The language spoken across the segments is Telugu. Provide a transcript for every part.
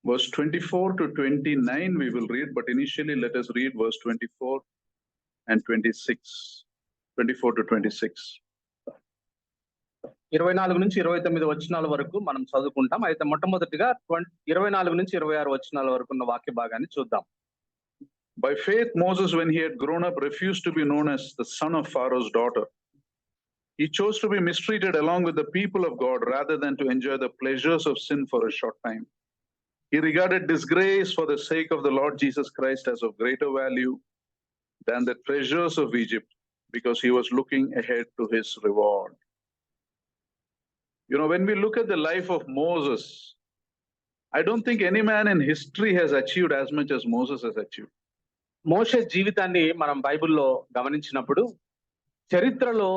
Verse 24 to 29 we will read, but initially let us read verse 24 and 26. 24 to 26. 24 నుంచి 29 వచనాల వరకు మనం చదువుకుంటాం. అయితే మొట్టమొదటిగా 24 నుంచి 26 వచనాల వరకు ఉన్న వాక్య భాగాన్ని చూద్దాం. By faith Moses, when he had grown up, refused to be known as the son of Pharaoh's daughter. He chose to be mistreated along with the people of God rather than to enjoy the pleasures of sin for a short time. He regarded disgrace for the sake of the Lord Jesus Christ as of greater value than the treasures of Egypt, because he was looking ahead to his reward. You know, when we look at the life of Moses, I don't think any man in history has achieved as much as Moses has achieved. మోషే జీవితాన్ని మనం బైబిల్లో గమనించినప్పుడు చరిత్రలో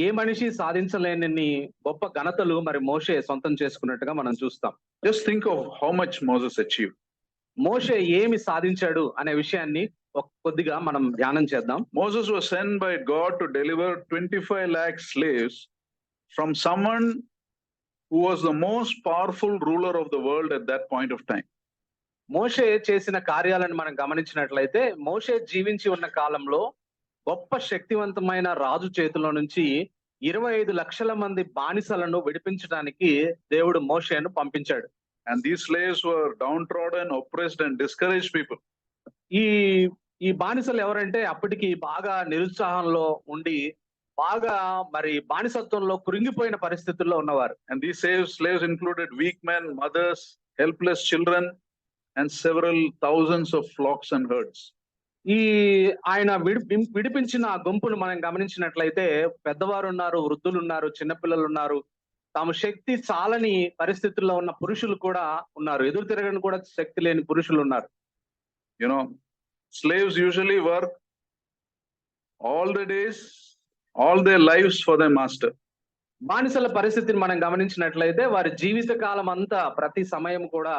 ఏ మనిషి సాధించలేని గొప్ప ఘనతలు మరి మోషే సొంతం చేసుకున్నట్టుగా మనం చూస్తాం. Just think of how much Moses achieved. మోషే ఏమి సాధించాడు అనే విషయాన్ని కొద్దిగా మనం ధ్యానం చేద్దాం. Moses was sent by God to deliver 25 lakh slaves from someone who was the most powerful ruler of the world at that point of time. మోషే చేసిన కార్యాలను మనం గమనించినట్లయితే మోషే జీవించి ఉన్న కాలంలో గొప్ప శక్తివంతమైన రాజు చేతిలో నుంచి 25 లక్షల మంది బానిసలను విడిపించడానికి దేవుడు మోషేను పంపించాడు. And these slaves were downtrodden, oppressed and discouraged people. ఈ బానిసలు ఎవరంటే అప్పటికి బాగా నిరుత్సాహంలో ఉండి బాగా మరి బానిసత్వంలో కృంగిపోయిన పరిస్థితుల్లో ఉన్నవారు. And these slaves included weak men, mothers, helpless children and several thousands of flocks and herds. ఆయన విడిపించిన ఆ గుంపును మనం గమనించినట్లయితే పెద్దవారు ఉన్నారు, వృద్ధులు ఉన్నారు, చిన్నపిల్లలు ఉన్నారు, తాము శక్తి చాలని పరిస్థితుల్లో ఉన్న పురుషులు కూడా ఉన్నారు, ఎదురు తిరగని కూడా శక్తి లేని పురుషులు ఉన్నారు. You know, slaves usually work all the days, all their lives for their master. బానిసల పరిస్థితిని మనం గమనించినట్లయితే వారి జీవిత కాలం అంతా ప్రతి సమయం కూడా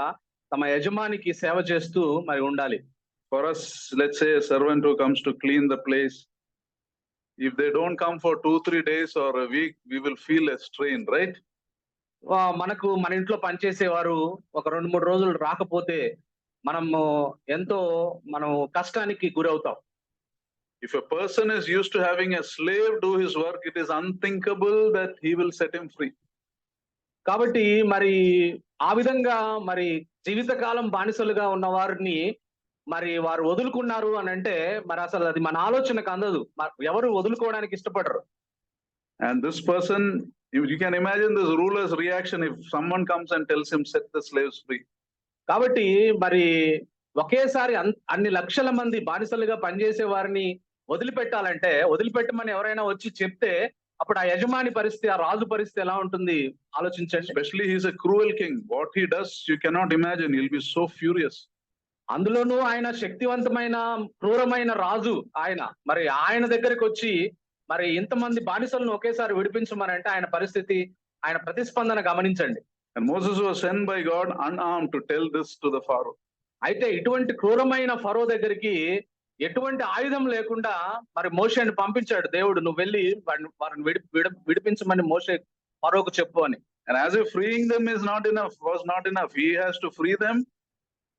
తమ యజమానికి సేవ చేస్తూ మరి ఉండాలి. For us, let's say a servant who comes to clean the place, if they don't come for 2-3 days or a week, we will feel a strain, right? మనకు మన ఇంట్లో పనిచేసేవారు ఒక 2-3 రోజులు రాకపోతే మనము ఎంతో కష్టానికి గురవుతాం. If a person is used to having a slave do his work, it is unthinkable that he will set him free. కాబట్టి మరి ఆ విధంగా మరి జీవితకాలం బానిసలుగా ఉన్న వారిని మరి వారు వదులుకున్నారు అని అంటే మరి అసలు అది మన ఆలోచనకు అందదు, ఎవరు వదులుకోవడానికి ఇష్టపడరు. And this person, you can imagine this ruler's reaction if someone comes and tells him set the slaves free. కాబట్టి మరి ఒకేసారి అన్ని లక్షల మంది బానిసలుగా పనిచేసే వారిని వదిలిపెట్టాలంటే, వదిలిపెట్టమని ఎవరైనా వచ్చి చెప్తే అప్పుడు ఆ యజమాని పరిస్థితి, ఆ రాజు పరిస్థితి ఎలా ఉంటుంది ఆలోచించండి. Especially he is a cruel king. What he does you cannot imagine. He'll be so furious. అందులోనూ ఆయన శక్తివంతమైన క్రూరమైన రాజు. మరి ఆయన దగ్గరికి వచ్చి మరి ఇంతమంది బానిసలను ఒకేసారి విడిపించమని అంటే ఆయన పరిస్థితి, ఆయన ప్రతిస్పందన గమనించండి. And Moses was sent by God unarmed to tell this to the Pharaoh. అయితే ఇటువంటి క్రూరమైన ఫరో దగ్గరికి ఎటువంటి ఆయుధం లేకుండా మరి మోషేని పంపించాడు దేవుడు. నువ్వు వెళ్ళి వారిని విడిపించమని మోషే ఫరోకు చెప్పు అని. And as if freeing them was not enough, he has to free them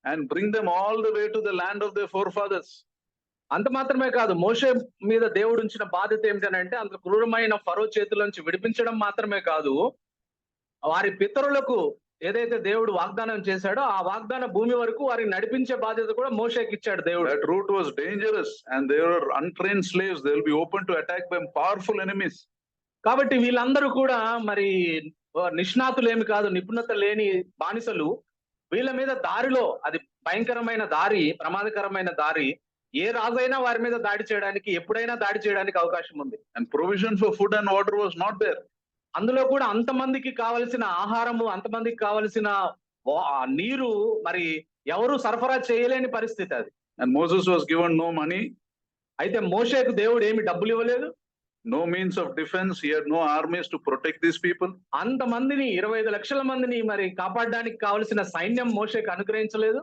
and bring them all the way to the land of their forefathers. అంత మాత్రమే కాదు, మోషే మీద దేవుడు ఉంచిన బాధ్యత ఏమిటంటే అంత క్రూరమైన ఫరో చేతుల్లోంచి విడిపించడం మాత్రమే కాదు, వారి పితరులకు ఏదైతే దేవుడు వాగ్దానం చేశాడో ఆ వాగ్దాన భూమి వరకు వారిని నడిపించే బాధ్యత కూడా మోషేకి ఇచ్చాడు దేవుడు. That route was dangerous and they were untrained slaves. They will be open to attack by powerful enemies. కాబట్టి వీళ్ళందరూ కూడా మరి నిష్ణాతులేమి కాదు, నిపుణత లేని బానిసలు. వీళ్ళ మీద దారిలో, అది భయంకరమైన దారి, ప్రమాదకరమైన దారి, ఏ రాజైనా వారి మీద దాడి చేయడానికి, ఎప్పుడైనా దాడి చేయడానికి అవకాశం ఉంది. And provision for food and water was not there. అందులో కూడా అంతమందికి కావలసిన ఆహారము, అంతమందికి కావలసిన నీరు మరి ఎవరు సరఫరా చేయలేని పరిస్థితి అది. And Moses was given no money. అయితే మోషేకు దేవుడు ఏమి డబ్బులు ఇవ్వలేదు. No means of defense. He had no armies to protect these people. అంతమందిని 25 లక్షల మందిని మరి కాపాడడానికి కావలసిన సైన్యం మోషేకు అనుగ్రహించలేదు.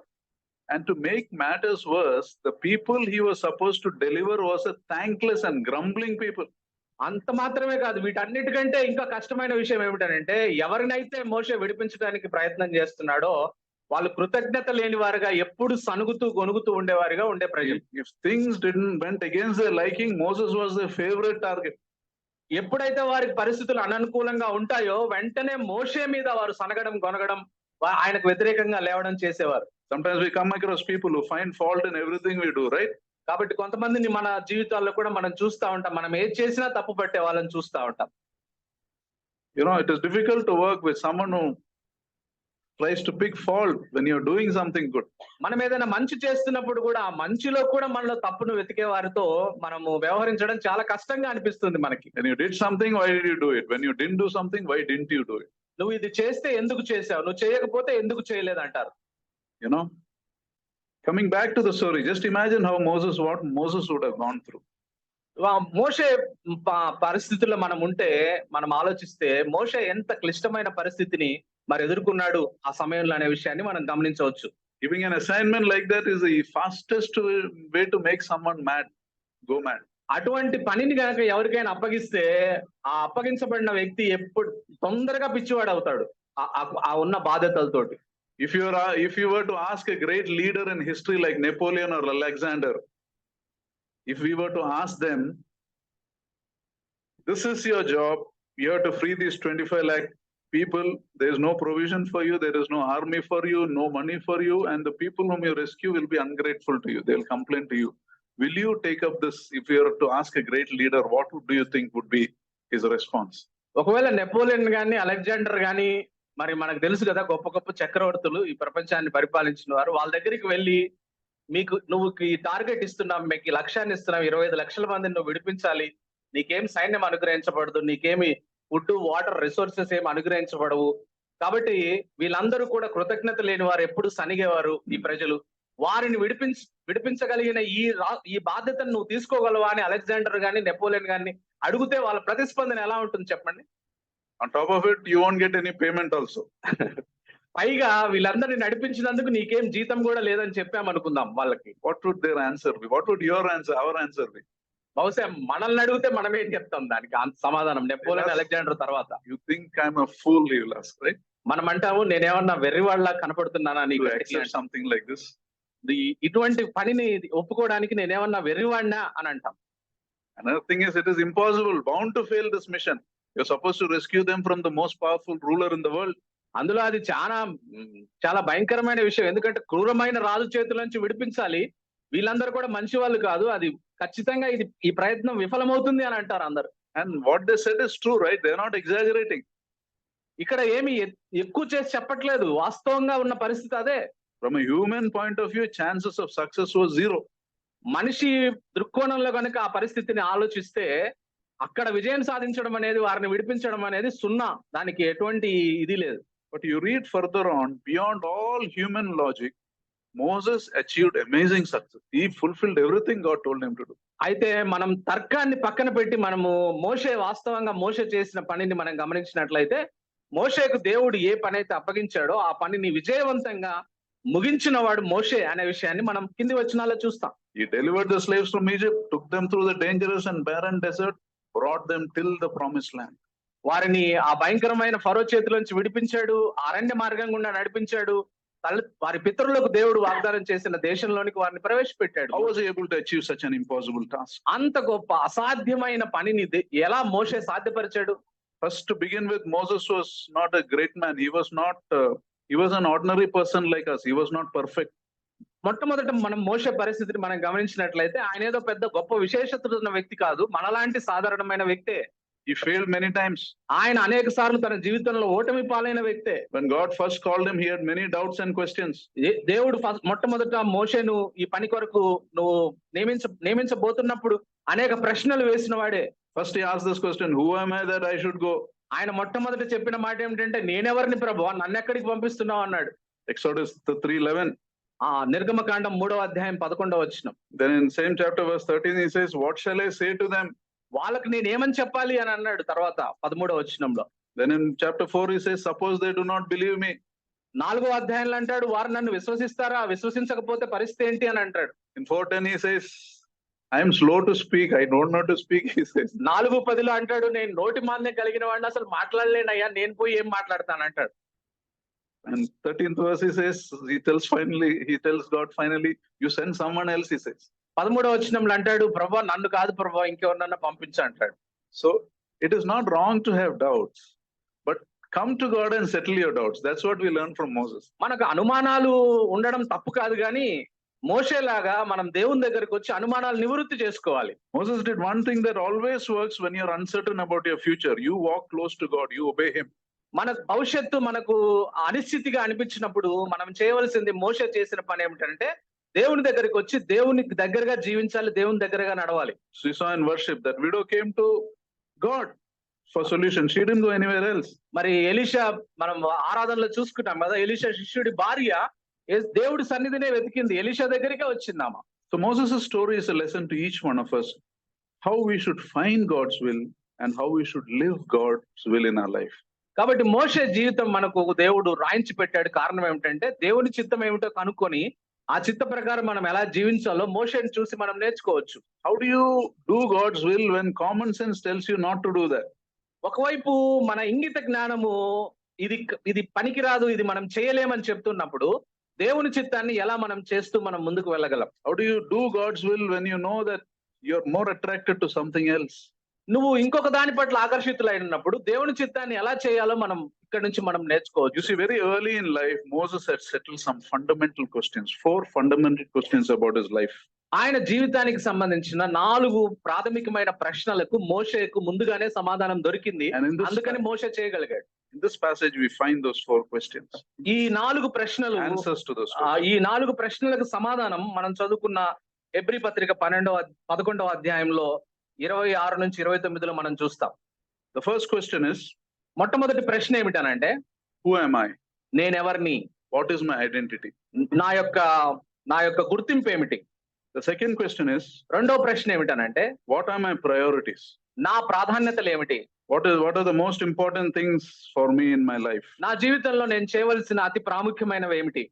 And to make matters worse, the people he was supposed to deliver was a thankless and grumbling people. అంత మాత్రమే కాదు, వీటన్నిటికంటే ఇంకా కష్టమైన విషయం ఏమిటంటే ఎవరినైతే మోషే విడిపించడానికి ప్రయత్నం చేస్తున్నాడో వాళ్ళు కృతజ్ఞత లేని వారుగా ఎప్పుడు సనుగుతూ గొనుగుతూ ఉండేవారుగా ఉండే ప్రజలు. If things didn't went against their liking, Moses was their favorite target. ఎప్పుడైతే వారికి పరిస్థితులు అననుకూలంగా ఉంటాయో వెంటనే మోషే మీద వారు సనగడం గొనగడం ఆయనకు వ్యతిరేకంగా లేవడం చేసేవారు. Sometimes we come across people who find fault in everything we do, right? కాబట్టి కొంతమందిని మన జీవితాల్లో కూడా మనం చూస్తా ఉంటాం. మనం ఏది చేసినా తప్పు పట్టే వాళ్ళని చూస్తా ఉంటాం. You know, it is difficult to work with someone who tries to pick fault when you're doing something good. మనం ఏదైనా మంచి చేస్తున్నప్పుడు కూడా ఆ మంచిలో కూడా మనలో తప్పును వెతికే వారితో మనము వ్యవహరించడం చాలా కష్టంగా అనిపిస్తుంది మనకి. When you did something, why did you do it? When you didn't do something, why didn't you do it? నువ్వు ఇది చేస్తే ఎందుకు చేసావు, నువ్వు చేయకపోతే ఎందుకు చేయలేదంటారు. You know, coming back to the story, just imagine how what Moses would have gone through. మోషే పరిస్థితుల్లో మనం ఉంటే మనం ఆలోచిస్తే మోషే ఎంత క్లిష్టమైన పరిస్థితిని మరి ఎదుర్కొన్నాడు ఆ సమయంలో అనే విషయాన్ని మనం గమనించవచ్చు. Giving an assignment like that is the fastest way to make someone go mad. అటువంటి పనిని గనక ఎవరికైనా అప్పగిస్తే ఆ అప్పగించబడిన వ్యక్తి ఎప్పుడు తొందరగా పిచ్చివాడు అవుతాడు ఆ ఉన్న బాధ్యతలతోటి. If you were to ask a great leader in history like Napoleon or Alexander, if we were to ask them, this is your job, you have to free these 25 lakh people, there is no provision for you, there is no army for you, no money for you, and the people whom you rescue will be ungrateful to you, they will complain to you. Will you take up this? If you were to ask a great leader, what do you think would be his response? ఒకవేళ నెపోలియన్ గాని అలెగ్జాండర్ గాని మరి మనకు తెలుసు కదా గొప్ప గొప్ప చక్రవర్తులు ఈ ప్రపంచాన్ని పరిపాలించిన వారు, వాళ్ళ దగ్గరికి వెళ్ళి నువ్వు ఈ టార్గెట్ ఇస్తున్నావు, మీకు ఈ లక్ష్యాన్ని ఇస్తున్నావు, 25 లక్షల మందిని నువ్వు విడిపించాలి, నీకేం సైన్యం అనుగ్రహించబడదు, నీకేమి ఫుడ్ వాటర్ రిసోర్సెస్ ఏమి అనుగ్రహించబడవు, కాబట్టి వీళ్ళందరూ కూడా కృతజ్ఞత లేని వారు, ఎప్పుడు సనిగేవారు ఈ ప్రజలు, వారిని విడిపించగలిగిన ఈ బాధ్యతను నువ్వు తీసుకోగలవా అని అలెగ్జాండర్ గాని నెపోలియన్ గాని అడిగితే వాళ్ళ ప్రతిస్పందన ఎలా ఉంటుంది చెప్పండి. On top of it, you won't get any payment also. పైగా వీళ్ళందరినీ నడిపించినందుకు నీకేం జీతం కూడా లేదని చెప్పామనుకుందాం వాళ్ళకి. What would their answer be? What would your answer, our answer be? బహుశా మనల్ని అడిగితే మనం ఏం చెప్తాం దానికి సమాధానం నెపోలియన్ అలెగ్జాండర్ తర్వాత? You think I'm a fool, he will ask, right? మనం అంటాము నేనేమన్నా వెర్రివాళ్ళ కనపడుతున్నానా నీకు something like this? ఇటువంటి పనిని ఒప్పుకోవడానికి నేనేమన్నా వెర్రివాడినా అని అంటాం. Another thing is, it is impossible, bound to fail this mission. You're supposed to rescue them from the most powerful ruler in the world. అందులో అది చాలా భయంకరమైన విషయం. ఎందుకంటే క్రూరమైన రాజు చేతుల నుంచి విడిపించాలి, వీళ్ళందరూ కూడా మంచి వాళ్ళు కాదు, అది ఖచ్చితంగా ఈ ప్రయత్నం విఫలమవుతుంది అని అంటారు అందరు. And what they said is true, right? They're not exaggerating. ఇక్కడ ఏమి ఎక్కువ చేసి చెప్పట్లేదు, వాస్తవంగా ఉన్న పరిస్థితి అదే. From a human point of view, chances of success was 0. మనిషి దృక్కోణంలో కనుక ఆ పరిస్థితిని ఆలోచిస్తే అక్కడ విజయం సాధించడం అనేది, వారిని విడిపించడం అనేది 0, దానికి ఎటువంటి ఇది లేదు. But you read further on, beyond all human logic, Moses achieved amazing success. He fulfilled everything God told him to do. అయితే మనం తర్కాన్ని పక్కన పెట్టి మనము వాస్తవంగా మోషే చేసిన పనిని మనం గమనించినట్లయితే, మోషేకు దేవుడు ఏ పని అయితే అప్పగించాడో ఆ పనిని విజయవంతంగా ముగించిన వాడు మోషే అనే విషయాన్ని మనం కింది వచనాల్లో చూస్తాం. He delivered the slaves from Egypt, took them through the dangerous and barren desert, brought them till the promised land. వారిని ఆ భయంకరమైన ఫరో చేతిలోంచి విడిపించాడు, అరణ్య మార్గం గుండా నడిపించాడు, వారి పితరులకు దేవుడు వాగ్దానం చేసిన దేశంలోనికి వారిని ప్రవేశపెట్టాడు. How was he able to achieve such an impossible task? అంత గొప్ప అసాధ్యమైన పనిని ఎలా మోషే సాధ్యపరిచాడు? First, to begin with, Moses was not a great man. He was an ordinary person like us. He was not perfect. మొట్టమొదట మనం మోషే పరిస్థితిని మనం గమనించినట్లయితే ఆయన ఏదో పెద్ద గొప్ప విశేషత ఉన్న వ్యక్తి కాదు, మనలాంటి సాధారణమైన వ్యక్తే. He failed many times. ఆయన అనేక సార్లు తన జీవితంలో ఓటమి పాలైన వ్యక్తే. When God first called him, he had many doubts and questions. దేవుడు మొట్టమొదట మోషేను ఈ పని కొరకు నువ్వు నియమించబోతున్నప్పుడు అనేక ప్రశ్నలు వేసిన వాడే. First he asked this question, who am I that I should go? ఆయన మొట్టమొదట చెప్పిన మాట ఏమిటంటే, నేనెవరిని ప్రభువా, నన్ను ఎక్కడికి పంపిస్తున్నావు అన్నాడు. Exodus 3:11. నిర్గమకాండం 3వ అధ్యాయం 11వ వచనం. Then in same chapter verse 13 he says, what shall I say to them? వాళ్ళకి నేనేమని చెప్పాలి అని అన్నాడు తర్వాత 13వ వచనంలో. Then in chapter 4 he says, suppose they do not believe me. 4వ అధ్యాయంలో అంటాడు, వారు నన్ను విశ్వసిస్తారా, విశ్వసించకపోతే పరిస్థితి ఏంటి అని అంటాడు. In 4:10 he says, I am slow to speak, I don't know to speak, he says. 4:10 అంటాడు, నేను నోటి మాంద్యం కలిగిన వాడిని, అసలు మాట్లాడలేనయ్యా, నేను పోయి ఏం మాట్లాడతాను అంటాడు. And 13th verse he tells God finally, you send someone else, he says. 13వ వచనంలో అంటాడు, ప్రభా నన్ను కాదు ప్రభా ఇంకెవరినన్నా పంపించు అంటాడు. So it is not wrong to have doubts, but come to God and settle your doubts. That's what we learn from Moses. మనకు అనుమానాలు ఉండడం తప్పు కాదు కానీ మోషేలాగా మనం దేవుని దగ్గరికి వచ్చి అనుమానాలు నివృత్తి చేసుకోవాలి. Moses did one thing that always works when you're uncertain about your future. You walk close to God, you obey him. మన భవిష్యత్తు మనకు అనిశ్చితిగా అనిపించినప్పుడు మనం చేయవలసింది మోషే చేసిన పని ఏమిటంటే దేవుని దగ్గరికి వచ్చి దేవునికి దగ్గరగా జీవించాలి, దేవుని దగ్గరగా నడవాలి. So you saw in worship that widow came to God for solution. She didn't go anywhere else. మరి ఎలీషా మనం ఆరాధనలో చూసుకుంటాం కదా, ఎలీషా శిష్యుడి భార్య దేవుడి సన్నిధినే వెతికింది, ఎలీషా దగ్గరికే వచ్చిందామా. So Moses' story is a lesson to each one of us, how we should find God's will and how we should live God's will in our life. కాబట్టి మోషే జీవితం మనకు దేవుడు రాయించి పెట్టాడు. కారణం ఏమిటంటే దేవుని చిత్తం ఏమిటో కనుక్కొని ఆ చిత్త ప్రకారం మనం ఎలా జీవించాలో మోషేని చూసి మనం నేర్చుకోవచ్చు. How do you do God's will when common sense tells you not to do that? ఒకవైపు మన ఇంగిత జ్ఞానము ఇది పనికిరాదు, ఇది మనం చేయలేమని చెప్తున్నప్పుడు దేవుని చిత్తాన్ని ఎలా మనం చేస్తూ మనం ముందుకు వెళ్ళగలం? How do you do God's will when you know that you're more attracted to something else? నువ్వు ఇంకొక దాని పట్ల ఆకర్షితులైనప్పుడు దేవుని చిత్తాన్ని ఎలా చేయాలో మనం ఇక్కడ నుంచి మనం నేర్చుకోవచ్చు. You see, very early in life, Moses had settled some fundamental questions, 4 fundamental questions about his life. ఆయన జీవితానికి సంబంధించిన 4 ప్రాథమికమైన ప్రశ్నలకు మోషేకు ముందుగానే సమాధానం దొరికింది, అందుకని మోషే చేయగలిగాడు. In this passage we find those 4 questions. ఈ 4 ప్రశ్నలు answers to those ఈ 4 ప్రశ్నలకు సమాధానం మనం చదువుకున్న హెబ్రీ పత్రిక 11వ అధ్యాయంలో 26 నుంచి 29లో మనం చూస్తాం. The first question is, మొట్టమొదటి ప్రశ్న ఏమిటనంటే, who am I? నేనెవర్ని? What is my identity? నా యొక్క గుర్తింపు ఏమిటి? The second question is, రెండో ప్రశ్న ఏమిటనంటే, what are my priorities? నా ప్రాధాన్యతలు ఏమిటి? What are the most important things for me in my life? నా జీవితంలో నేను చేయవలసిన అతి ప్రాముఖ్యమైనవి ఏమిటి?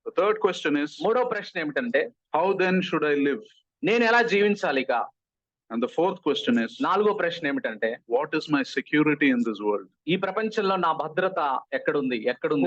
The third question is, మూడో ప్రశ్న ఏమిటంటే, how then should I live? నేను ఎలా జీవించాలి? And the fourth question is, నాలుగో ప్రశ్న ఏమిటంటే, what is my security in this world? ఈ ప్రపంచంలో నా భద్రత ఎక్కడుంది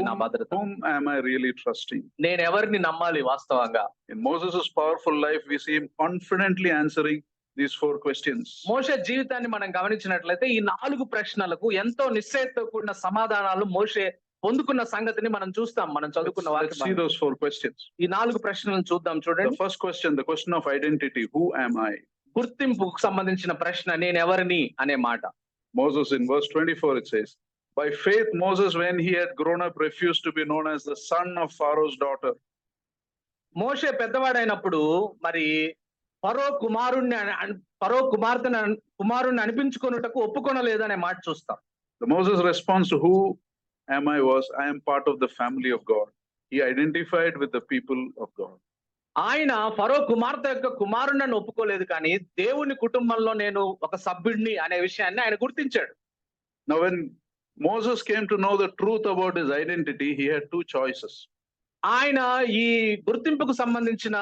నా భద్రత? Whom am I really trusting? నేను ఎవరిని నమ్మాలి వాస్తవంగా? In Moses' powerful life, we see him confidently answering these 4 questions. మోషే జీవితాన్ని మనం గమనించినట్లయితే ఈ 4 ప్రశ్నలకు ఎంతో నిశ్చయతతో కూడిన సమాధానాలు మోషే పొందుకున్న సంగతిని మనం చూస్తాం. మనం చదువుకున్న Let's see those 4 questions. ఈ 4 ప్రశ్నలను చూద్దాం. చూడండి. The first question, the question of identity, who am I? గుర్తింపుకు సంబంధించిన ప్రశ్న, నేను ఎవరిని అనే మాట. Moses, in verse 24 it says, by faith Moses, when he had grown up, refused to be known as the son of Pharaoh's daughter. మోషే పెద్దవాడైనప్పుడు మరి ఫరో కుమారుణ్ణి అనిపించుకొనుటకు ఒప్పుకొనలేదనే మాట చూస్తాం. The Moses' response to who am I was, I am part of the family of God. He identified with the people of God. ఆయన ఫరో కుమార్తె యొక్క కుమారుణ్ణి ఒప్పుకోలేదు, కానీ దేవుని కుటుంబంలో నేను ఒక సభ్యుడిని అనే విషయాన్ని ఆయన గుర్తించాడు. Now when Moses came to know the truth about his identity, he had 2 choices. ఆయన ఈ గుర్తింపుకు సంబంధించిన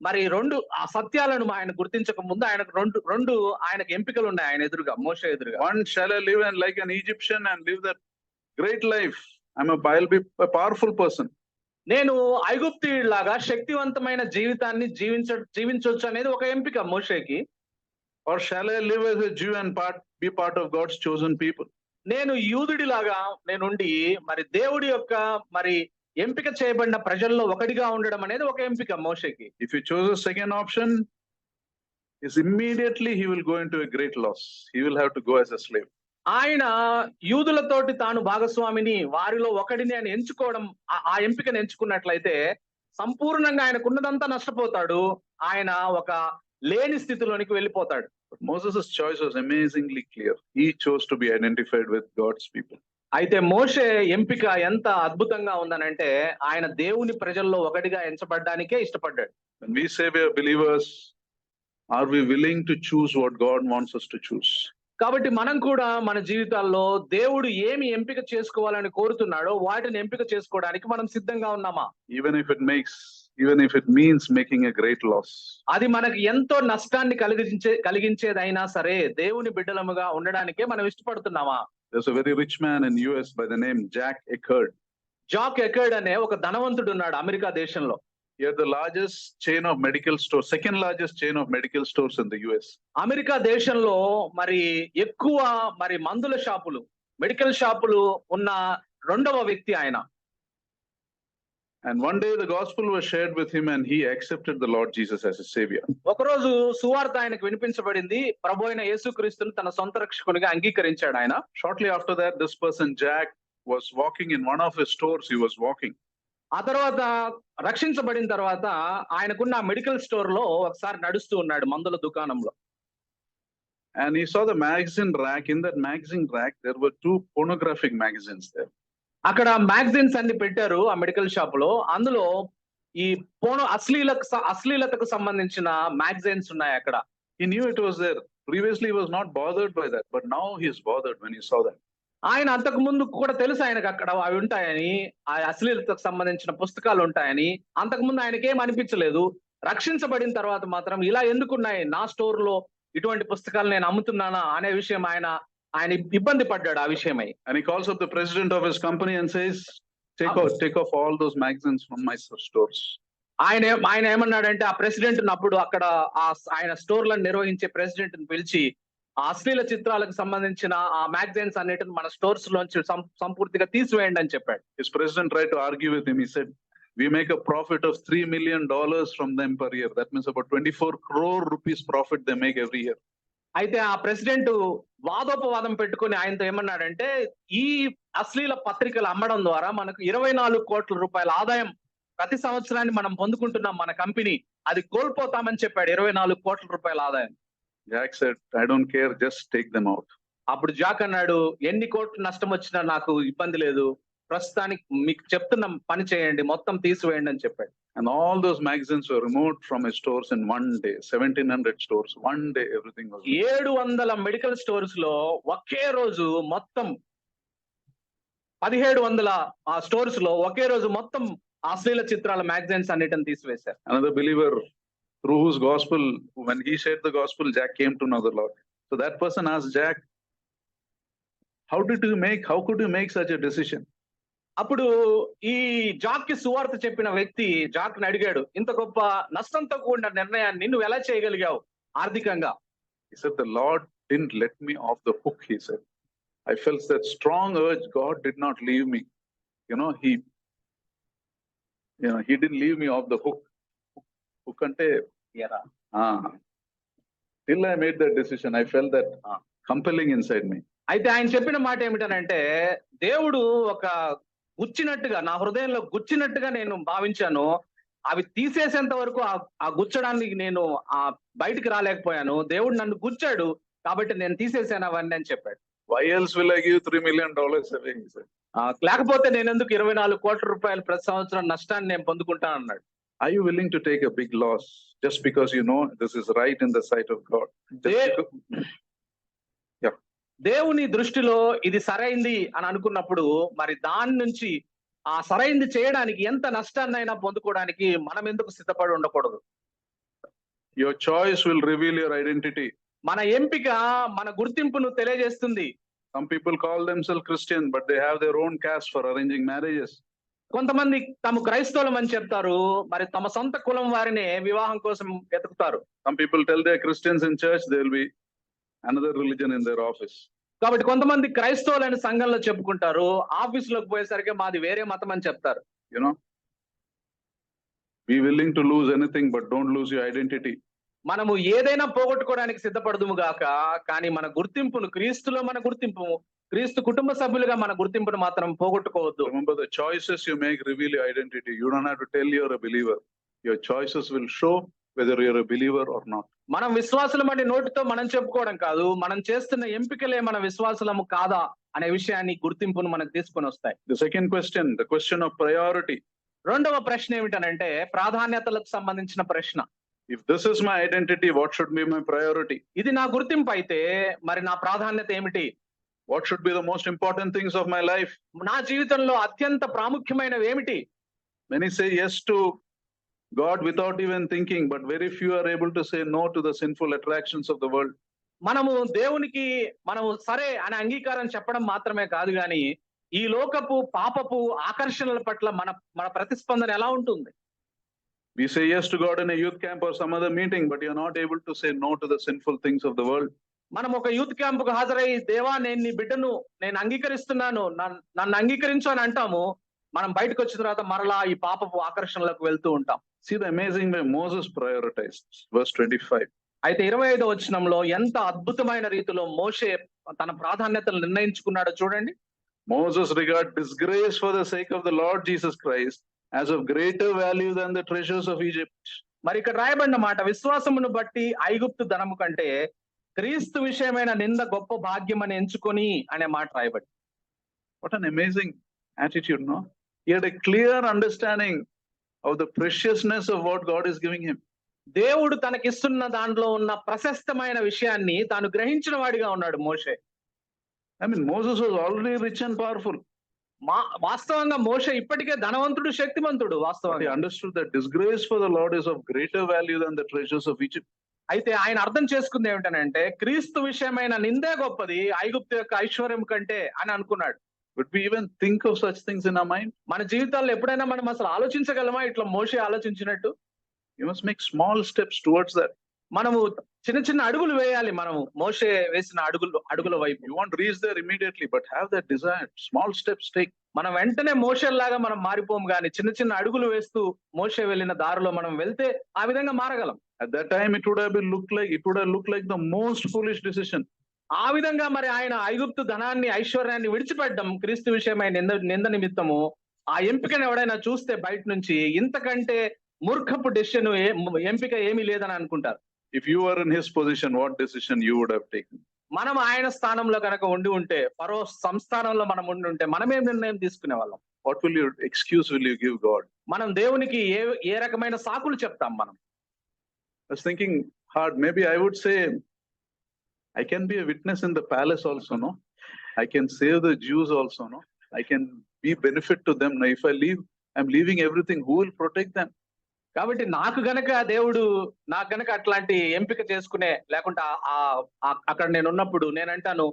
మరి 2 సత్యాలను ఆయన గుర్తించక ముందు ఆయనకు రెండు ఆయనకు ఎంపికలు ఉన్నాయి ఆయన ఎదురుగా, మోషే ఎదురుగా. One, shall I live and like an Egyptian and live that great life? I'll be a powerful person. నేను ఐగుప్తీయుడిలాగా శక్తివంతమైన జీవితాన్ని జీవించొచ్చు అనేది ఒక ఎంపిక మోషేకి. Or shall I live as a Jew and be part of God's chosen people? నేను యూదుడిలాగా నేనుండి మరి దేవుడి యొక్క మరి ఎంపిక చేయబడిన ప్రజల్లో ఒకటిగా ఉండడం అనేది ఒక ఎంపిక మోషేకి. If he chose a second option, is immediately he will go into a great loss. He will have to go as a slave. ఆయన యూదులతోటి తాను భాగస్వామిని, వారిలో ఒకడిని అని ఎంచుకోవడం, ఆ ఎంపికను ఎంచుకున్నట్లయితే సంపూర్ణంగా ఆయనకున్నదంతా నష్టపోతాడు. ఆయన ఒక లేని స్థితిలోనికి వెళ్ళిపోతాడు. Moses' choice was amazingly clear. He chose to be identified with God's people. అయితే మోషే ఎంపిక ఎంత అద్భుతంగా ఉందనంటే ఆయన దేవుని ప్రజల్లో ఒకటిగా ఎంచబడ్డానికే ఇష్టపడ్డాడు. When we say we are believers, are we willing to choose what God wants us to choose? కాబట్టి మనం కూడా మన జీవితాల్లో దేవుడు ఏమి ఎంపిక చేసుకోవాలని కోరుతున్నాడో వాటిని ఎంపిక చేసుకోవడానికి మనం సిద్ధంగా ఉన్నామా? Even if it means making a great loss. అది మనకి ఎంతో నష్టాన్ని కలిగించేదైనా సరే దేవుని బిడ్డలముగా ఉండడానికే మనం ఇష్టపడుతున్నామా? There's a very rich man in US by the name Jack Eckerd. Jack Eckerd అనే ఒక ధనవంతుడు ఉన్నాడు అమెరికా దేశంలో. He had the largest chain of medical stores, second largest chain of medical stores in the US. America దేశంలో మరి ఎక్కువ మరి మందుల షాపులు, మెడికల్ షాపులు ఉన్న రెండవ వ్యక్తి ఆయన. And one day the gospel was shared with him and he accepted the Lord Jesus as his savior. ఒకరోజు సువార్త ఆయనకు వినిపించబడింది. ప్రభువైన యేసుక్రీస్తును తన సొంత రక్షకునిగా అంగీకరించాడు ఆయన. Shortly after that, this person, Jack, was walking in one of his stores. He was walking. ఆ తర్వాత రక్షించబడిన తర్వాత ఆయనకున్న మెడికల్ స్టోర్ లో ఒకసారి నడుస్తూ ఉన్నాడు మందుల దుకాణంలో. And he saw the magazine rack. In that magazine rack, there were two pornographic magazines there. అక్కడ మ్యాగజైన్స్ అన్ని పెట్టారు ఆ మెడికల్ షాప్ లో. అందులో ఈ అశ్లీలతకు సంబంధించిన మ్యాగజైన్స్ ఉన్నాయి అక్కడ. He knew it was there. Previously, he was not bothered by that, but now he is bothered when he saw that. ఆయన అంతకు ముందు కూడా తెలుసు ఆయనకు అక్కడ అవి ఉంటాయని, ఆ అశ్లీలతకు సంబంధించిన పుస్తకాలు ఉంటాయని. అంతకు ముందు ఆయనకేం అనిపించలేదు. రక్షించబడిన తర్వాత మాత్రం ఇలా ఎందుకున్నాయి నా స్టోర్ లో ఇటువంటి పుస్తకాలు నేను అమ్ముతున్నానా అనే విషయం ఆయన ఇబ్బంది పడ్డాడు ఆ విషయమై. And he calls up the president of his company and says, take off all those magazines from my stores. ఆయన ఏమన్నాడంటే ఆ ప్రెసిడెంట్ అప్పుడు అక్కడ ఆయన స్టోర్లను నిర్వహించే ప్రెసిడెంట్ ని పిలిచి ఆ అశ్లీల చిత్రాలకు సంబంధించిన ఆ మ్యాగజైన్స్ అన్నిటిని మన స్టోర్స్ లోంచి సంపూర్తిగా తీసివేయండి అని చెప్పాడు. His president tried to argue with him. He said, we make a profit of $3 million from them per year. That means about 24 crore rupees profit they make every year. అయితే ఆ ప్రెసిడెంట్ వాదోపవాదం పెట్టుకుని ఆయనతో ఏమన్నాడంటే ఈ అశ్లీల పత్రికలు అమ్మడం ద్వారా మనకు 24 కోట్ల రూపాయల ఆదాయం ప్రతి సంవత్సరాన్ని మనం పొందుకుంటున్నాం మన కంపెనీ. అది కోల్పోతామని చెప్పాడు 24 కోట్ల రూపాయల ఆదాయం. Jack said, I don't care, just take them out. అప్పుడు జాక్ అన్నాడు, ఎన్ని కోట్లు నష్టం వచ్చినా నాకు ఇబ్బంది లేదు, ప్రస్తుతానికి మీకు చెప్తున్న పని చేయండి, మొత్తం తీసివేయండి అని చెప్పాడు. And all those magazines were removed from his stores in one day. 1700 stores, one day everything was removed. 700 medical stores లో ఒకే రోజు మొత్తం 1700 ఆ స్టోర్స్ లో ఒకే రోజు మొత్తం అశ్లీల చిత్రాల మ్యాగజైన్స్ అన్నిటిని తీసివేశారు. Another believer through whose gospel, when he shared the gospel, Jack came to know the Lord. So that person asked Jack, how could you make such a decision? అప్పుడు ఈ జాక్ కి సువార్త చెప్పిన వ్యక్తి జాక్ ని అడిగాడు, ఇంత గొప్ప నష్టంతో కూడిన నిర్ణయాన్ని నువ్వు ఎలా చేయగలిగావు ఆర్థికంగా? He said, the Lord didn't let me off the hook, he said. I felt that strong urge. God did not leave me. He didn't leave me off the hook. Hook ante, till I made that decision, I felt that compelling inside me. అయితే ఆయన చెప్పిన మాట ఏమిటనంటే, దేవుడు ఒక గుచ్చినట్టుగా నా హృదయంలో గుచ్చినట్టుగా నేను భావించాను. అవి తీసేసేంత వరకు ఆ గుచ్చడానికి నేను బయటికి రాలేకపోయాను. దేవుడు నన్ను గుచ్చాడు కాబట్టి నేను తీసేసాను అవన్నీ అని చెప్పాడు. Why else will I give $3 million away? He said. లేకపోతే నేను ఎందుకు 24 కోట్ల రూపాయలు ప్రతి సంవత్సరం నష్టాన్ని నేను పొందుకుంటాను అన్నాడు. Are you willing to take a big loss just because you know this is right in the sight of God? దేవుని దృష్టిలో ఇది సరైంది అని అనుకున్నప్పుడు మరి దాని నుంచి ఆ సరైంది చేయడానికి ఎంత నష్టాన్నైనా పొందుకోవడానికి మనం ఎందుకు సిద్ధపడి ఉండకూడదు? Your choice will reveal your identity. మన ఎంపిక మన గుర్తింపును తెలియజేస్తుంది. Some people call themselves Christian, but they have their own caste for arranging marriages. కొంతమంది తాము క్రైస్తవులం అని చెప్తారు, మరి తమ సొంత కులం వారిని వివాహం కోసం వెతుకుతారు. Some people tell they're Christians in church, there will be another religion in their office. కాబట్టి కొంతమంది క్రైస్తవులని సంఘంలో చెప్పుకుంటారు, ఆఫీసులోకి పోయేసరికి మాది వేరే మతం అని చెప్తారు. Be willing to lose anything, but don't lose your identity. మనము ఏదైనా పోగొట్టుకోవడానికి సిద్ధపడదుము గాక, కానీ మన గుర్తింపును, క్రీస్తులో మన గుర్తింపు, క్రీస్తు కుటుంబ సభ్యులుగా మన గుర్తింపును మాత్రం పోగొట్టుకోవద్దు. Remember, the choices you make reveal your identity. You don't have to tell you're a believer. Your choices will show whether you're a believer or not. మనం విశ్వాసులమని నోటితో మనం చెప్పుకోవడం కాదు, మనం చేస్తున్న ఎంపికలే మన విశ్వాసులము కాదా అనే విషయాన్ని, గుర్తింపును మనకు తీసుకొని వస్తాయి. The second question, the question of priority. రెండవ ప్రశ్న ఏమిటనంటే ప్రాధాన్యతలకు సంబంధించిన ప్రశ్న. If this is my identity, what should be my priority? ఇది నా గుర్తింపు అయితే మరి నా ప్రాధాన్యత ఏమిటి? What should be the most important things of my life? నా జీవితంలో అత్యంత ప్రాముఖ్యమైనవి ఏమిటి? Many say yes to God without even thinking, but very few are able to say no to the sinful attractions of the world. మనము దేవునికి మనము సరే అనే అంగీకారం చెప్పడం మాత్రమే కాదు గాని ఈ లోకపు పాపపు ఆకర్షణల పట్ల మన మన ప్రతిస్పందన ఎలా ఉంటుంది? We say yes to God in a youth camp or some other meeting, but you're not able to say no to the sinful things of the world. మనం ఒక యూత్ క్యాంప్ కు హాజరై, దేవా నేను నీ బిడ్డను నేను అంగీకరిస్తున్నాను, నన్ను అంగీకరించు అని అంటాము. మనం బయటకు వచ్చిన తర్వాత మరలా ఈ పాపపు ఆకర్షణలకు వెళ్తూ ఉంటాం. See the amazing way Moses prioritized. Verse 25. అయితే 25వ వచనంలో ఎంత అద్భుతమైన రీతిలో మోషే తన ప్రాధాన్యతలు నిర్ణయించుకున్నాడో చూడండి. Moses regarded disgrace for the sake of the Lord Jesus Christ as of greater value than the treasures of Egypt. మరి ఇక్కడ రాయబడిన మాట, విశ్వాసమును బట్టి ఐగుప్తు ధనము కంటే క్రీస్తు విషయమైన నింద గొప్ప భాగ్యం అని ఎంచుకొని అనే మాట రాయబడి. What an amazing attitude, no? He had a clear understanding of the preciousness of what God is giving him. దేవుడు తనకిస్తున్న దాంట్లో ఉన్న ప్రశస్తమైన విషయాన్ని తాను గ్రహించిన వాడిగా ఉన్నాడు మోషే. I mean, Moses was already rich and powerful. వాస్తవంగా మోషే ఇప్పటికే ధనవంతుడు, శక్తిమంతుడు. But he వాస్తవంగా understood that disgrace for the Lord is of greater value than the treasures of Egypt. అయితే ఆయన అర్థం చేసుకుంది ఏమిటనంటే, క్రీస్తు విషయమైన నిందే గొప్పది ఐగుప్తు యొక్క ఐశ్వర్యం కంటే అని అనుకున్నాడు. Would we even think of such things in our mind? మన జీవితాల్లో ఎప్పుడైనా మనం అసలు ఆలోచించగలమా ఇట్లా మోషే ఆలోచించినట్టు? You must make small steps towards that. మనము చిన్న చిన్న అడుగులు వేయాలి. మనము మోషే వేసిన అడుగుల వైపు. You won't reach there immediately, but have that desire. Small steps take. మనం వెంటనే మోషేలాగా మనం మారిపోము, కానీ చిన్న చిన్న అడుగులు వేస్తూ మోషే వెళ్ళిన దారిలో మనం వెళ్తే ఆ విధంగా మారగలం. At that time, it would have looked like the most foolish decision. ఆ విధంగా మరి ఆయన ఐగుప్తు ధనాన్ని, ఐశ్వర్యాన్ని విడిచిపెట్టడం క్రీస్తు విషయమైన నింద నిమిత్తము, ఆ ఎంపికను ఎవడైనా చూస్తే బయట నుంచి ఇంతకంటే మూర్ఖపు డెసిషన్ ఎంపిక ఏమీ లేదని అనుకుంటారు. If you were in his position, what decision you would have taken? మనం ఆయన స్థానంలో కనుక ఉండి ఉంటే, ఫరో సంస్థానంలో మనం ఉండి ఉంటే మనం ఏం నిర్ణయం తీసుకునే వాళ్ళం? What excuse will you give God? మనం దేవునికి ఏ రకమైన సాకులు చెప్తాం మనం? I was thinking hard. Maybe I would say, I can be a witness in the palace also, no? I can save the Jews also, no? I can be benefit to them. Now, if I leave, I'm leaving everything. Who will protect them? కాబట్టి నాకు గనక అట్లాంటి ఎంపిక చేసుకునే, లేకుంటే అక్కడ నేను ఉన్నప్పుడు నేను అంటాను,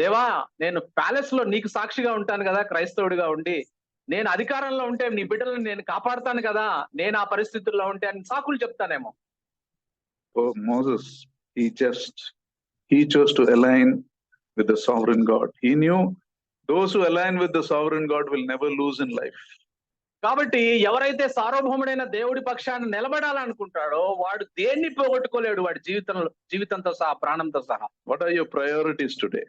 దేవా నేను ప్యాలెస్ లో నీకు సాక్షిగా ఉంటాను కదా, క్రైస్తవుడిగా ఉండి నేను అధికారంలో ఉంటే నీ బిడ్డలను నేను కాపాడుతాను కదా, నేను ఆ పరిస్థితుల్లో ఉంటే అని సాకులు చెప్తానేమో. Oh, Moses, he chose to align with the sovereign God. He knew those who align with the sovereign God will never lose in life. కాబట్టి ఎవరైతే సార్వభౌముడైన దేవుడి పక్షాన నిలబడాలనుకుంటాడో వాడు దేన్ని పోగొట్టుకోలేడు, వాడి జీవితంతో సహా, ప్రాణంతో సహా. What are your priorities today?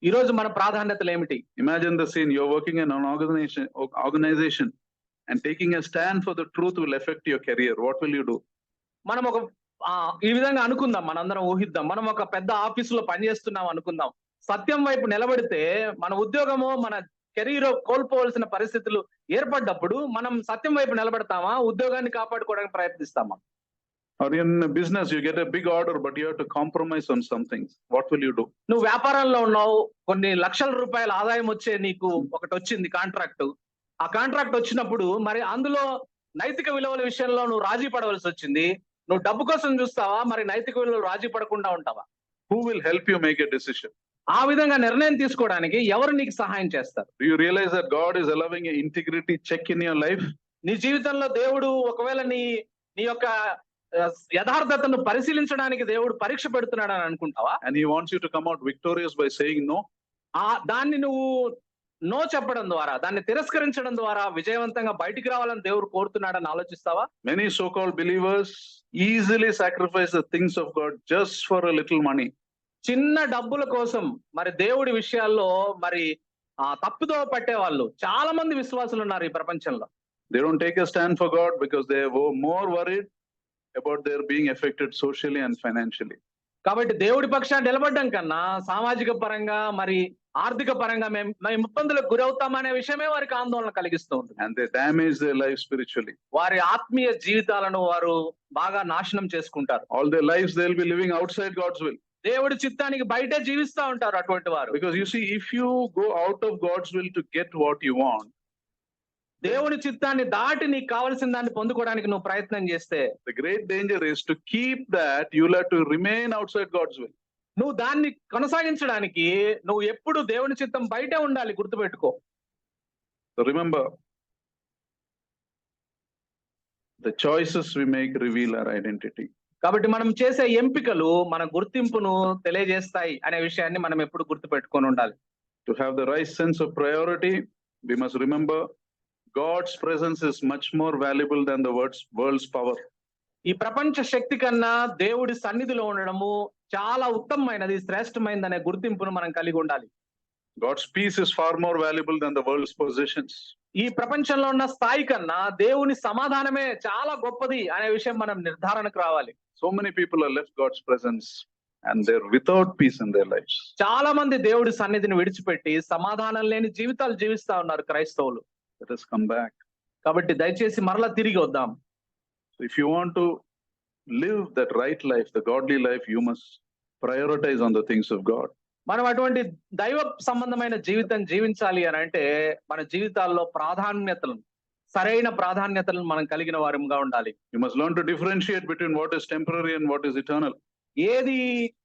ఈ రోజు మన ప్రాధాన్యతలు ఏమిటి? Imagine the scene. You're working in an organization and taking a stand for the truth will affect your career. What will you do? మనం ఈ విధంగా అనుకుందాం, మనందరం ఊహిద్దాం. మనం ఒక పెద్ద ఆఫీసులో పనిచేస్తున్నాం అనుకుందాం. సత్యం వైపు నిలబడితే మన ఉద్యోగమో మన కెరీర్ కోల్పోవలసిన పరిస్థితులు ఏర్పడ్డప్పుడు మనం సత్యం వైపు నిలబడతామా, ఉద్యోగాన్ని కాపాడుకోవడానికి ప్రయత్నిస్తామా? Or in a business, you get a big order, but you have to compromise on some things. What will you do? నువ్వు వ్యాపారంలో ఉన్నావు, కొన్ని లక్షల రూపాయల ఆదాయం వచ్చే నీకు ఒకటి వచ్చింది కాంట్రాక్ట్. ఆ కాంట్రాక్ట్ వచ్చినప్పుడు మరి అందులో నైతిక విలువల విషయంలో నువ్వు రాజీ పడవలసి వచ్చింది. నువ్వు డబ్బు కోసం చూస్తావా, మరి నైతిక విలువలు రాజీ పడకుండా ఉంటావా? Who will help you make a decision? ఆ విధంగా నిర్ణయం తీసుకోవడానికి ఎవరు నీకు సహాయం చేస్తారు? Do you realize that God is allowing an integrity check in your life? నీ జీవితంలో దేవుడు ఒకవేళ నీ యొక్క యథార్థతను పరిశీలించడానికి దేవుడు పరీక్ష పెడుతున్నాడు అని అనుకుంటావా? And he wants you to come out victorious by saying no? దాన్ని నువ్వు నో చెప్పడం ద్వారా, దాన్ని తిరస్కరించడం ద్వారా విజయవంతంగా బయటికి రావాలని దేవుడు కోరుతున్నాడని ఆలోచిస్తావా? Many so-called believers easily sacrifice the things of God just for a little money. చిన్న డబ్బుల కోసం మరి దేవుడి విషయాల్లో మరి తప్పుదో పట్టే వాళ్ళు చాలా మంది విశ్వాసులు ఉన్నారు ఈ ప్రపంచంలో. They don't take a stand for God because they are more worried about their being affected socially and financially. కాబట్టి దేవుడి పక్షాన్ని నిలబడడం కన్నా సామాజిక పరంగా మరి ఆర్థిక పరంగా మేము ఇబ్బందులకు గురవుతామనే విషయమే వారికి ఆందోళన కలిగిస్తూ ఉంటుంది. And they damage their life spiritually. వారి ఆత్మీయ జీవితాలను వారు బాగా నాశనం చేసుకుంటారు. All their lives they'll be living outside God's will. దేవుడి చిత్తానికి బయటే జీవిస్తూ ఉంటారు అటువంటి వారు. Because you see, if you go out of God's will to get what you want, దేవుని చిత్తాన్ని దాటి నీకు కావాల్సిన దాన్ని పొందుకోవడానికి నువ్వు ప్రయత్నం చేస్తే, the great danger is to keep that you'll have to remain outside God's will. నువ్వు దాన్ని కొనసాగించడానికి నువ్వు ఎప్పుడు దేవుని చిత్తం బయటే ఉండాలి, గుర్తుపెట్టుకో. So remember, the choices we make reveal our identity. కాబట్టి మనం చేసే ఎంపికలు మన గుర్తింపును తెలియజేస్తాయి అనే విషయాన్ని మనం ఎప్పుడు గుర్తుపెట్టుకొని ఉండాలి. To have the right sense of priority, we must remember God's presence is much more valuable than the world's power. ఈ ప్రపంచ శక్తి కన్నా దేవుడి సన్నిధిలో ఉండడము చాలా ఉత్తమమైనది, శ్రేష్టమైనది అనే గుర్తింపును మనం కలిగి ఉండాలి. God's peace is far more valuable than the world's possessions. ఈ ప్రపంచంలో ఉన్న స్థాయి కన్నా దేవుని సమాధానమే చాలా గొప్పది అనే విషయం మనం నిర్ధారణకు రావాలి. So many people have left God's presence and they're without peace in their lives. చాలా మంది దేవుడి సన్నిధిని విడిచిపెట్టి సమాధానం లేని జీవితాలు జీవిస్తా ఉన్నారు క్రైస్తవులు. Let us come back. కాబట్టి దయచేసి మరలా తిరిగి వద్దాం. So if you want to live that right life, the godly life, you must prioritize on the things of God. మనం అటువంటి దైవ సంబంధమైన జీవితం జీవించాలి అని అంటే మన జీవితాల్లో సరైన ప్రాధాన్యతలను మనం కలిగిన వారంగా ఉండాలి. You must learn to differentiate between what is temporary and what is eternal. ఏది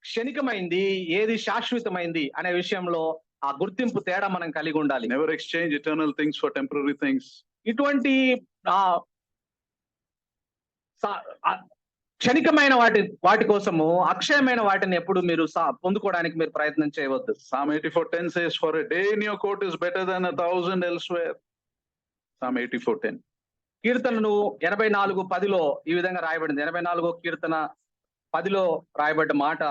క్షణికమైంది, ఏది శాశ్వతమైంది అనే విషయంలో ఆ గుర్తింపు తేడా మనం కలిగి ఉండాలి. Never exchange eternal things for temporary things. ఇటువంటి క్షణికమైన వాటి కోసము అక్షయమైన వాటిని ఎప్పుడు మీరు పొందుకోవడానికి మీరు ప్రయత్నం చేయవద్దు. Psalm 84:10 says, for a day in your court is better than 1,000 elsewhere. Psalm 84:10. కీర్తనలు 84:10 ఈ విధంగా రాయబడింది. 84 కీర్తన 10 రాయబడ్డ మాట,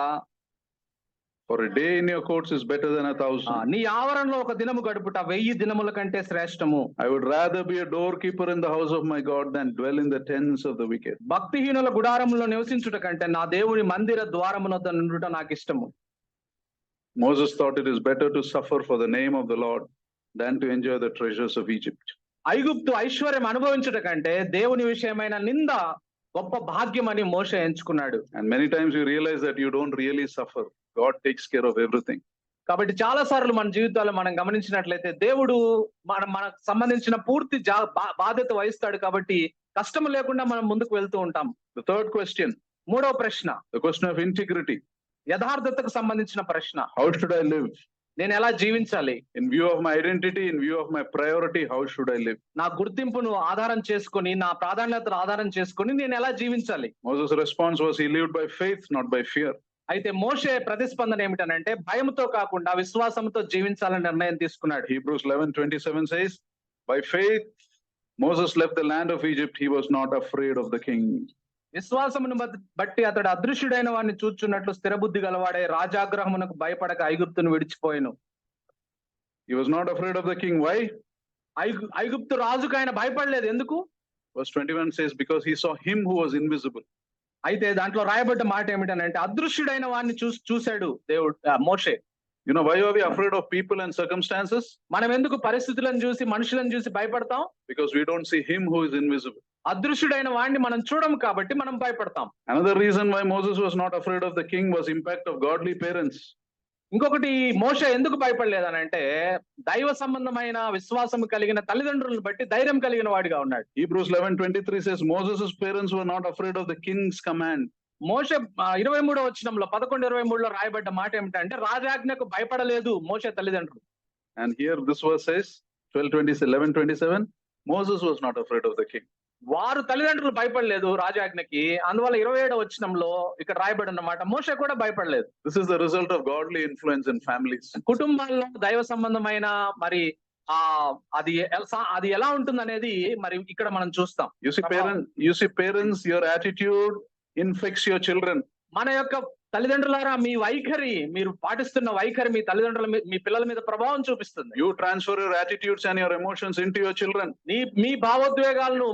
for a day in your courts is better than 1,000. నీ ఆవరణలో ఒక దినము గడుపుట 1000 దినముల కంటే శ్రేష్టము. I would rather be a doorkeeper in the house of my God than dwell in the tents of the wicked. భక్తిహీనుల గుడారములో నివసించుట కంటే నా దేవుని మందిర ద్వారమునొద్ద నుండుట నాకు ఇష్టము. Moses thought it is better to suffer for the name of the Lord than to enjoy the treasures of Egypt. ఐగుప్తు ఐశ్వర్యం అనుభవించుట కంటే దేవుని విషయమైన నింద గొప్ప భాగ్యమని మోషే ఎంచుకున్నాడు. And many times you realize that you don't really suffer. God takes care of everything. కాబట్టి చాలా సార్లు మన జీవితాల్లో మనం గమనించినట్లయితే దేవుడు మనకు సంబంధించిన పూర్తి బాధ్యత వహిస్తాడు. కాబట్టి కష్టం లేకుండా మనం ముందుకు వెళ్తూ ఉంటాం. The third question. మూడవ ప్రశ్న, the question of integrity. యథార్థతకు సంబంధించిన ప్రశ్న. How should I live? నేను ఎలా జీవించాలి? In view of my identity, in view of my priority, how should I live? నా గుర్తింపును ఆధారం చేసుకొని, నా ప్రాధాన్యతను ఆధారం చేసుకొని నేను ఎలా జీవించాలి? Moses' response was he lived by faith, not by fear. అయితే మోషే ప్రతిస్పందన ఏమిటనంటే భయంతో కాకుండా విశ్వాసంతో జీవించాలని నిర్ణయం తీసుకున్నాడు. Hebrews 11:27 says, by faith Moses left the land of Egypt, he was not afraid of the king. విశ్వాసమును బట్టి అతడు అదృశ్యుడైన వాడిని చూచున్నట్లు స్థిరబుద్ధి గలవాడే రాజాగ్రహమునకు భయపడక ఐగుప్తును విడిచిపోయెను. He was not afraid of the king. Why? ఐగుప్తు రాజుకు ఆయన భయపడలేదు. ఎందుకు? Verse 21 says, because he saw him who was invisible. అయితే దాంట్లో రాయబడ్డ మాట ఏమిటనంటే అదృశ్యుడైన వాడిని చూశాడు దేవుడు, మోషే. You know why are we afraid of people and circumstances? మనం ఎందుకు పరిస్థితులను చూసి మనుషులను చూసి భయపడతాం? Because we don't see him who is invisible. అదృశ్యుడైన వాడిని మనం చూడము కాబట్టి మనం భయపడతాం. Another reason why Moses was not afraid of the king was impact of godly parents. ఇంకొకటి మోషే ఎందుకు భయపడలేదనంటే దైవ సంబంధమైన విశ్వాసం కలిగిన తల్లిదండ్రులను బట్టి ధైర్యం కలిగిన వాడిగా ఉన్నాడు. Hebrews 11:23 says Moses' parents were not afraid of the king's command. మోషే 23వ వచనంలో 11:23లో రాయబడ్డ మాట ఏమిటంటే రాజాజ్ఞకు భయపడలేదు మోషే తల్లిదండ్రులు. And here this verse says 11:27 Moses was not afraid of the king. వారు తల్లిదండ్రులు భయపడలేదు రాజాజ్ఞకి, అందువల్ల 27వ వచనంలో ఇక్కడ రాయబడిన మాట మోషే కూడా భయపడలేదు. This is the result of godly influence in families. కుటుంబాల్లో దైవ సంబంధమైన మరి అది ఎలా ఉంటుందనేది మరి ఇక్కడ మనం చూస్తాం. You see parents, your attitude infects your children. మన యొక్క తల్లిదండ్రులారా మీ వైఖరి, మీరు పాటిస్తున్న వైఖరి మీ మీ పిల్లల మీద ప్రభావం చూపిస్తుంది. You transfer your attitudes and your emotions into your children. మీ భావోద్వేగాలను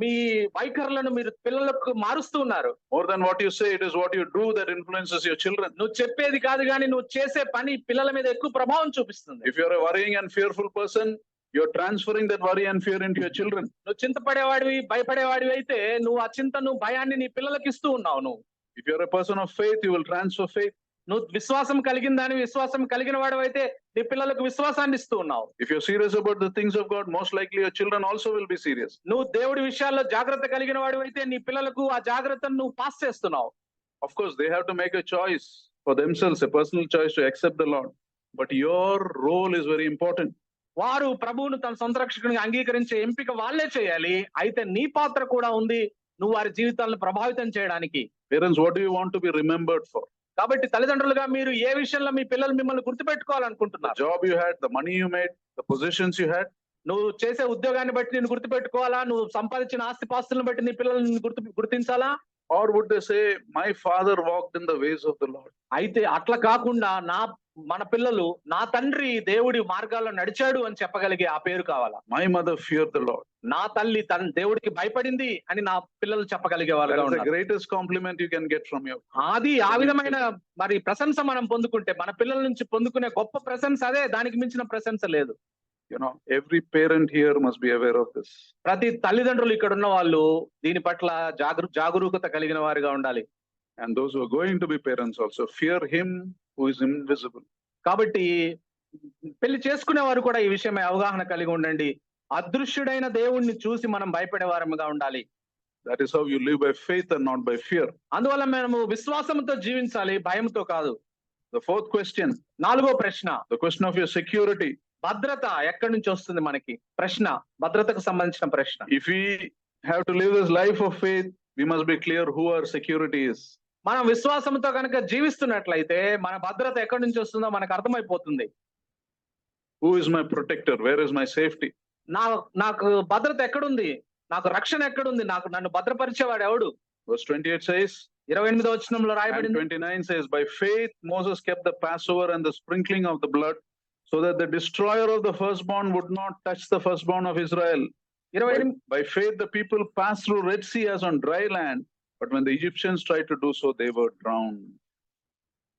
మీ వైఖరులను మీరు పిల్లలకు మారుస్తూ ఉన్నారు. More than what you say, it is what you do that influences your children. నువ్వు చెప్పేది కాదు కానీ నువ్వు చేసే పని పిల్లల మీద ఎక్కువ ప్రభావం చూపిస్తుంది. If you are a worrying and fearful person, you are transferring that worry and fear into your children. నువ్వు చింతపడేవాడివి, భయపడేవాడివి అయితే నువ్వు ఆ చింతను, భయాన్ని నీ పిల్లలకి ఇస్తూ ఉన్నావు. నువ్వు if you are a person of faith, you will transfer faith. నువ్వు విశ్వాసం కలిగిన వాడివైతే నీ పిల్లలకు విశ్వాసాన్ని ఇస్తూ ఉన్నావు. If you're serious about the things of God, most likely your children also will be serious. నువ్వు దేవుడి విషయాల్లో జాగ్రత్త కలిగిన వాడివైతే నీ పిల్లలకు ఆ జాగ్రత్తను నువ్వు పాస్ చేస్తున్నావు. Of course, they have to make a choice for themselves, a personal choice to accept the Lord. But your role is very important. వారు ప్రభువును తన సొంత రక్షకునిగా అంగీకరించే ఎంపిక వాళ్ళే చేయాలి. అయితే నీ పాత్ర కూడా ఉంది. నువ్వు వారి జీవితాలను ప్రభావితం చేయడానికి. Parents, what do you want to be remembered for? కాబట్టి తల్లిదండ్రులుగా మీరు ఏ విషయంలో మీ పిల్లలు మిమ్మల్ని The గుర్తుపెట్టుకోవాలనుకుంటున్నారు? job you had, the money you made, the positions you had, నువ్వు చేసే ఉద్యోగాన్ని బట్టి నిన్ను గుర్తుపెట్టుకోవాలా? నువ్వు సంపాదించిన ఆస్తిపాస్తులను బట్టి నీ పిల్లల్ని నిన్ను గుర్తించాలా? or would they say, my father walked in the ways of the Lord? అయితే అట్లా కాకుండా మన పిల్లలు నా తండ్రి దేవుడి మార్గాల్లో నడిచాడు అని చెప్పగలిగే ఆ పేరు కావాలా? My mother feared the Lord. నా తల్లి దేవుడికి భయపడింది అని నా పిల్లలు చెప్పగలిగే That వాళ్ళుగా is the ఉండాలి. greatest compliment you can get from your. అది ఆ విధమైన మరి ప్రశంస మనం పొందుకుంటే మన పిల్లల నుంచి పొందుకునే గొప్ప ప్రశంస అదే. దానికి మించిన ప్రశంస లేదు. You know, every parent here must be aware of this. ప్రతి తల్లిదండ్రులు ఇక్కడ ఉన్న వాళ్ళు దీని పట్ల జాగరూకత కలిగిన వారిగా ఉండాలి. And those who are going to be parents also fear him who is invisible. కాబట్టి పెళ్లి చేసుకునే వారు కూడా ఈ విషయమై అవగాహన కలిగి ఉండండి. అదృశ్యుడైన దేవుణ్ణి చూసి మనం భయపడే వారముగా ఉండాలి. That is how you live by faith and not by fear. అందువల్ల మనము విశ్వాసంతో జీవించాలి, భయంతో కాదు. The fourth question, నాలుగో ప్రశ్న, the question of your security. భద్రత ఎక్కడి నుంచి వస్తుంది మనకి? ప్రశ్న, భద్రతకు సంబంధించిన ప్రశ్న. If we have to live this life of faith, we must be clear who our security is. మనం విశ్వాసంతో కనుక జీవిస్తున్నట్లయితే మన భద్రత ఎక్కడి నుంచి వస్తుందో మనకు అర్థమైపోతుంది. Who is my protector? Where is my safety? నాకు భద్రత ఎక్కడుంది? నాకు రక్షణ ఎక్కడుంది? నన్ను భద్రపరిచేవాడు ఎవడు? Verse 28 says, 28వ వచనంలో and రాయబడింది. 29 says, by faith Moses kept the Passover and the sprinkling of the blood, so that the destroyer of the firstborn would not touch the firstborn of Israel. 28 By faith the people passed through Red Sea as on dry land, but when the Egyptians tried to do so, they were drowned.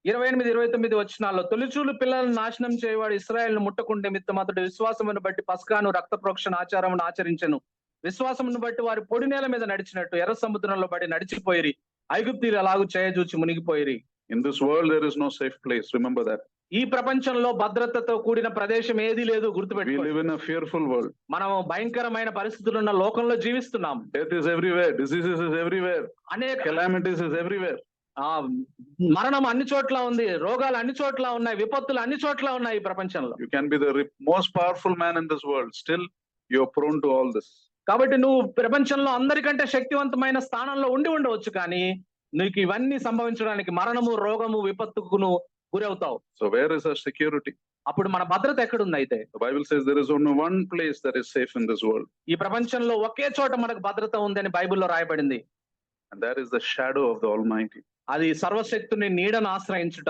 28, 29 వచనాల్లో తొలిచూలు పిల్లలను నాశనం చేయవాడు ఇశ్రాయేలును ముట్టకుండే నిమిత్తం అతడు విశ్వాసమును బట్టి పస్కాను రక్త ప్రోక్షణ ఆచారమును ఆచరించెను. విశ్వాసమును బట్టి వారి పొడి నేల మీద నడిచినట్టు ఎర్ర సముద్రంలో బడి నడిచిపోయిరి. ఐగుప్తీయులు అలాగూ చేయజూచి మునిగిపోయిరి. In this world there is no safe place. Remember that. ఈ ప్రపంచంలో భద్రతతో కూడిన ప్రదేశం ఏదీ లేదు, We గుర్తుపెట్టుకోండి. live in a fearful world. మనం భయంకరమైన పరిస్థితులు ఉన్న లోకంలో జీవిస్తున్నాం. Death is everywhere. Diseases is everywhere. అనేక Calamities is everywhere. మరణం అన్ని చోట్ల ఉంది, రోగాలు అన్ని చోట్ల ఉన్నాయి, విపత్తులు అన్ని చోట్ల ఉన్నాయి ఈ ప్రపంచంలో. You can be the most powerful man in this world. Still, you're prone to all this. కాబట్టి నువ్వు ప్రపంచంలో అందరికంటే శక్తివంతమైన స్థానంలో ఉండవచ్చు, కానీ నీకు ఇవన్నీ సంభవించడానికి మరణము, రోగము, విపత్తుకు నువ్వు గురవుతావు. So where is our security? అప్పుడు మన భద్రత ఎక్కడుంది? అయితే The Bible says there is only one place that is safe in this world, ఈ ప్రపంచంలో ఒకే చోట మనకు భద్రత ఉందని బైబిల్లో రాయబడింది. and that is the shadow of the Almighty. అది సర్వశక్తుని నీడను ఆశ్రయించుట.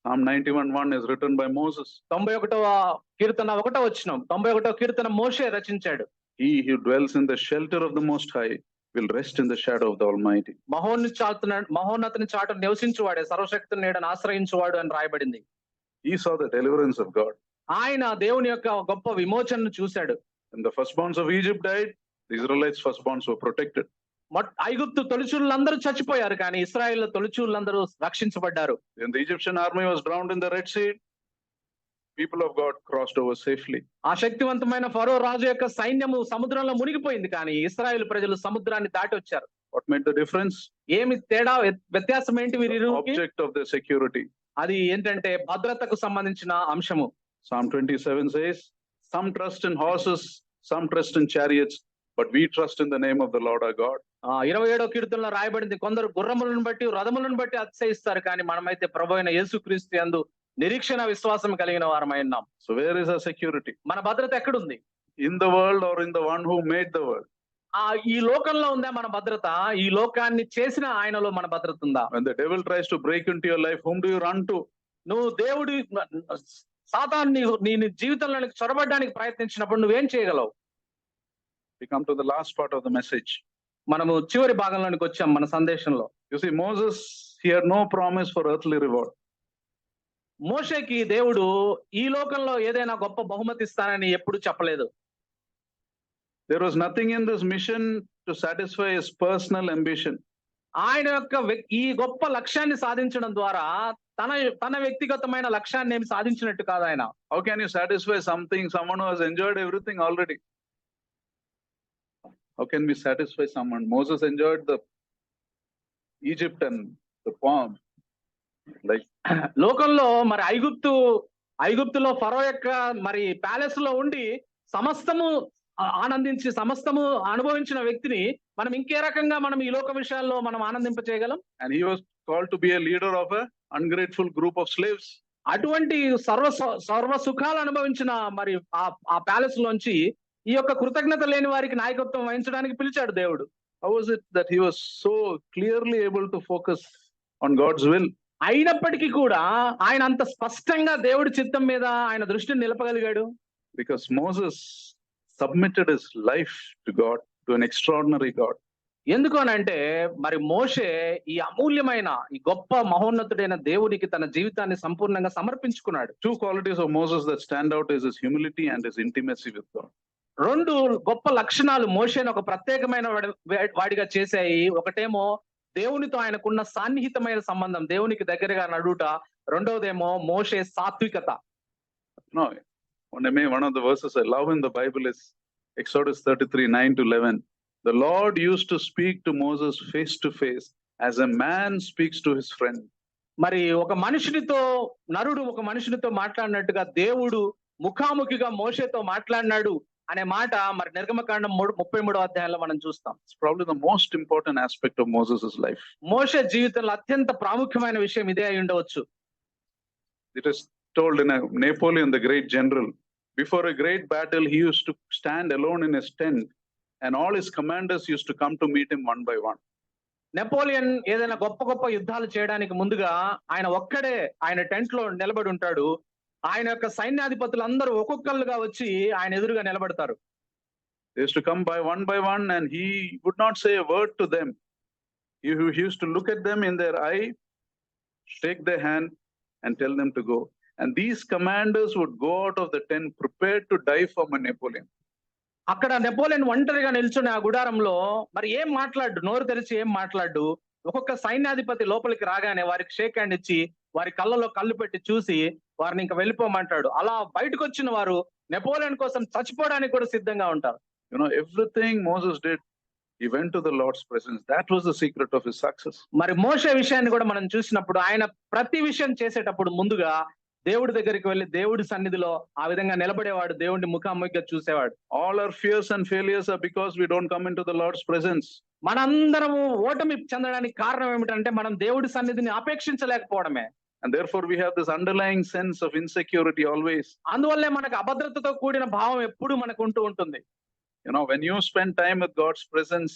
Psalm 91:1 is written by Moses. 91వ కీర్తన 1వ వచనం, 91వ కీర్తన మోషే రచించాడు. He who dwells in the shelter of the Most High will rest in the shadow of the Almighty. మహోన్నతిని చాటు నివసించువాడే సర్వశక్తుని నీడను ఆశ్రయించువాడు అని రాయబడింది. He saw the deliverance of God. ఆయన దేవుని యొక్క గొప్ప విమోచనను చూశాడు. When the firstborns of Egypt died, the Israelites' firstborns were protected. ఐగుప్తు తొలిచూళ్ళందరూ చచ్చిపోయారు, కానీ Israel తొలిచూళ్ళందరూ రక్షించబడ్డారు. When the Egyptian army was drowned in the Red Sea, people of God crossed over safely. ఆ శక్తివంతమైన ఫరో రాజు యొక్క సైన్యము సముద్రంలో మునిగిపోయింది, కానీ ఇశ్రాయేల్ ప్రజలు సముద్రాన్ని దాటి వచ్చారు. What made the difference? ఏమి తేడా, వ్యత్యాసం ఏంటి The వీరిరువురికి? object of their security. అది ఏంటంటే భద్రతకు సంబంధించిన అంశము. Psalm 27 says, some trust in horses, some trust in chariots, but we trust in the name of the Lord our God. 27వ కీర్తనలో రాయబడింది, కొందరు గుర్రములను బట్టి రథములను బట్టి అతిశయిస్తారు, కానీ మనమైతే ప్రభువైన యేసుక్రీస్తు యందు నిరీక్షణ విశ్వాసం కలిగిన వారమై ఉన్నాం. So where is our security? మన భద్రత ఎక్కడుంది? In the world or in the one who made the world? ఈ లోకంలో ఉందా మన భద్రత? ఈ లోకాన్ని చేసిన ఆయనలో మన భద్రత ఉందా? When the devil tries to break into your life, whom do you run to? నువ్వు సాతాను నీ జీవితంలోనికి చొరబడ్డానికి ప్రయత్నించినప్పుడు నువ్వేం చేయగలవు? We come to the last part of the message. మనము చివరి భాగంలోనికి వచ్చాం మన సందేశంలో. You see, Moses, he had no promise for earthly reward. మోషేకి దేవుడు ఈ లోకంలో ఏదైనా గొప్ప బహుమతి ఇస్తానని ఎప్పుడు చెప్పలేదు. There was nothing in this mission to satisfy his personal ambition. ఆయన యొక్క ఈ గొప్ప లక్ష్యాన్ని సాధించడం ద్వారా తన వ్యక్తిగతమైన లక్ష్యాన్ని ఏమి సాధించినట్టు కాదు ఆయన. How can you satisfy someone who has enjoyed everything already? How can we satisfy someone? Moses enjoyed the Egypt and the palm. Like లోకంలో మరి ఐగుప్తు ఐగుప్తులో ఫరో యొక్క మరి ప్యాలెస్ లో ఉండి సమస్తము ఆనందించి సమస్తము అనుభవించిన వ్యక్తిని మనం ఇంకే రకంగా మనం ఈ లోక విషయాల్లో మనం ఆనందింప చేయగలం? And he was called to be a leader of a ungrateful group of slaves. అటువంటి సర్వ సుఖాలు అనుభవించిన మరి ఆ ప్యాలెస్ లోంచి ఈ యొక్క కృతజ్ఞత లేని వారికి నాయకత్వం వహించడానికి పిలిచాడు దేవుడు. How was it that he was so clearly able to focus on God's will? అయినప్పటికీ కూడా ఆయన అంత స్పష్టంగా దేవుడి చిత్తం మీద ఆయన దృష్టిని నిలపగలిగాడు. Because Moses submitted his life to God, to an extraordinary God. ఎందుకు అని అంటే మరి మోషే ఈ అమూల్యమైన ఈ గొప్ప మహోన్నతుడైన దేవునికి తన జీవితాన్ని సంపూర్ణంగా సమర్పించుకున్నాడు. Two qualities of Moses that stand out is his humility and his intimacy with God. రెండు గొప్ప లక్షణాలు మోషేను ఒక ప్రత్యేకమైన వాడిగా చేశాయి. ఒకటేమో దేవునితో ఆయనకున్న సాన్నిహితమైన సంబంధం, దేవునికి దగ్గరగా నడుట. రెండవదేమో మోషే సాత్వికత. No, one of the verses I love in the Bible is Exodus 33:9-11. The Lord used to speak to Moses face to face as a man speaks to his friend. మరి ఒక మనుషునితో నరుడు ఒక మనుషునితో మాట్లాడినట్టుగా దేవుడు ముఖాముఖిగా మోషేతో మాట్లాడినాడు అనే మాట మరి నిర్గమకాండం 33వ అధ్యాయంలో మనం చూస్తాం. It's probably the most important aspect of Moses' life. మోషే జీవితంలో అత్యంత ప్రాముఖ్యమైన విషయం ఇదే అయి ఉండవచ్చు. It is told in Napoleon, the great general, before a great battle, he used to stand alone in his tent, and all his commanders used to come to meet him one by one. Napoleon ఏదైనా గొప్ప గొప్ప యుద్ధాలు చేయడానికి ముందుగా ఆయన ఒక్కడే ఆయన టెంట్ లో నిలబడి ఉంటాడు. ఆయన యొక్క సైన్యాధిపతులందరూ ఒక్కొక్కరుగా వచ్చి ఆయన ఎదురుగా నిలబడతారు. They used to come by one, and he would not say a word to them. He used to look at them in their eye, shake their hand, and tell them to go. And these commanders would go out of the tent prepared to die for Napoleon. అక్కడ నెపోలియన్ ఒంటరిగా నిల్చుని ఆ గుడారంలో మరి ఏం మాట్లాడు, నోరు తెరిచి ఏం మాట్లాడు. ఒక్కొక్క సైన్యాధిపతి లోపలికి రాగానే వారికి షేక్ హ్యాండ్ ఇచ్చి వారి కళ్ళలో కళ్ళు పెట్టి చూసి వారిని ఇంకా వెళ్ళిపోమంటాడు. అలా బయటకు వచ్చిన వారు నెపోలియన్ కోసం చచ్చిపోవడానికి కూడా సిద్ధంగా ఉంటారు. You know, everything Moses did, he went to the Lord's presence. That was the secret of his success. మరి మోషే విషయాన్ని కూడా మనం చూసినప్పుడు ఆయన ప్రతి విషయం చేసేటప్పుడు ముందుగా దేవుడి దగ్గరికి వెళ్ళి దేవుడి సన్నిధిలో ఆ విధంగా నిలబడేవాడు, దేవుడిని ముఖాముఖిగా చూసేవాడు. All our fears and failures are because we don't come into the Lord's presence. మనందరము ఓటమి చెందడానికి కారణం ఏమిటంటే మనం దేవుడి సన్నిధిని అపేక్షించలేకపోవడమే. And therefore we have this underlying sense of insecurity always. అందువల్లే మనకు అభద్రతతో కూడిన భావం ఎప్పుడు మనకు ఉంటూ ఉంటుంది. You know, when you spend time with God's presence,